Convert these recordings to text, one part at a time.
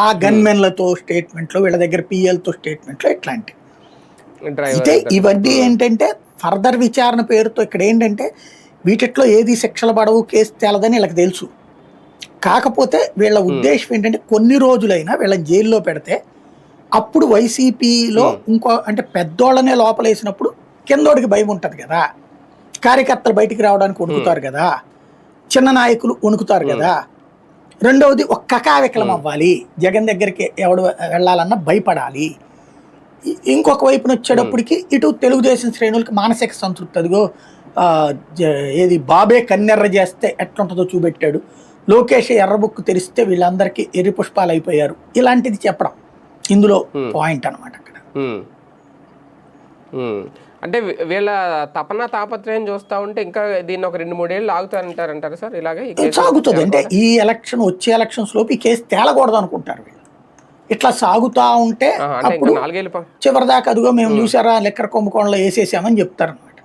ఆ గన్మెన్లతో స్టేట్మెంట్లో, వీళ్ళ దగ్గర పిఎల్తో స్టేట్మెంట్లో ఇట్లాంటివి. అయితే ఇవన్నీ ఏంటంటే ఫర్దర్ విచారణ పేరుతో ఇక్కడ ఏంటంటే వీటిట్లో ఏది శిక్షలు పడవు, కేసు తేలదని వీళ్ళకి తెలుసు. కాకపోతే వీళ్ళ ఉద్దేశం ఏంటంటే కొన్ని రోజులైనా వీళ్ళని జైల్లో పెడితే అప్పుడు వైసీపీలో ఇంకో అంటే పెద్దోళ్ళనే లోపలేసినప్పుడు కిందోడికి భయం ఉంటుంది కదా, కార్యకర్తలు బయటికి రావడానికి వణుకుతారు కదా, చిన్న నాయకులు వణుకుతారు కదా. రెండవది ఒక్క కావికలం అవ్వాలి, జగన్ దగ్గరికి ఎవడు వెళ్ళాలన్నా భయపడాలి. ఇంకొక వైపున వచ్చేటప్పటికి ఇటు తెలుగుదేశం శ్రేణులకి మానసిక సంతృప్తి. అదిగో ఏది బాబే కన్నెర్ర చేస్తే ఎట్లుంటుందో చూపెట్టాడు, లోకేష్ ఎర్రబుక్కు తెరిస్తే వీళ్ళందరికీ ఎర్రి పుష్పాలు అయిపోయారు, ఇలాంటిది చెప్పడం ఇందులో పాయింట్ అనమాట. అక్కడ అంటే వీళ్ళ తపన తాపత్రయం చూస్తూ ఉంటే ఇంకా దీన్ని ఒక 2-3 ఏళ్ళు ఆగుతారంటారు సార్. ఇలాగే సాగుతుంది అంటే ఈ ఎలక్షన్ వచ్చే ఎలక్షన్స్ లోపు ఈ కేసు తేలకూడదు అనుకుంటారు వీళ్ళు. ఇట్లా సాగుతా ఉంటే అప్పుడు చివరిదాకా అదిగో మేము చూసారా లెక్కర్ కుంభకోణంలో వేసేసామని చెప్తారు అనమాట.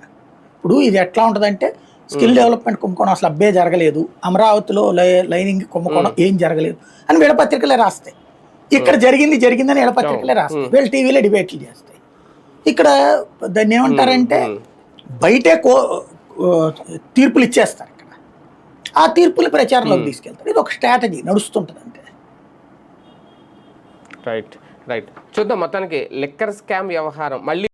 ఇప్పుడు ఇది ఎట్లా ఉంటుందంటే స్కిల్ డెవలప్మెంట్ కుంభకోణం అసలు అబ్బే జరగలేదు, అమరావతిలో లైనింగ్ కుంభకోణం ఏం జరగలేదు అని వీళ్ళ పత్రికలే రాస్తాయి. ఇక్కడ జరిగిందని వీళ్ళ పత్రికలే రాస్తాయి, వీళ్ళ టీవీలో డిబేట్లు చేస్తాయి. ఇక్కడ దాన్ని ఏమంటారంటే బయటే తీర్పులు ఇచ్చేస్తారు, ఇక్కడ ఆ తీర్పులు ప్రచారంలోకి తీసుకెళ్తారు. ఇది ఒక స్ట్రాటజీ నడుస్తుంటుంది అంతే. రైట్ చూద్దాం. మొత్తానికి లిక్కర్ స్కామ్ వ్యవహారం మళ్ళీ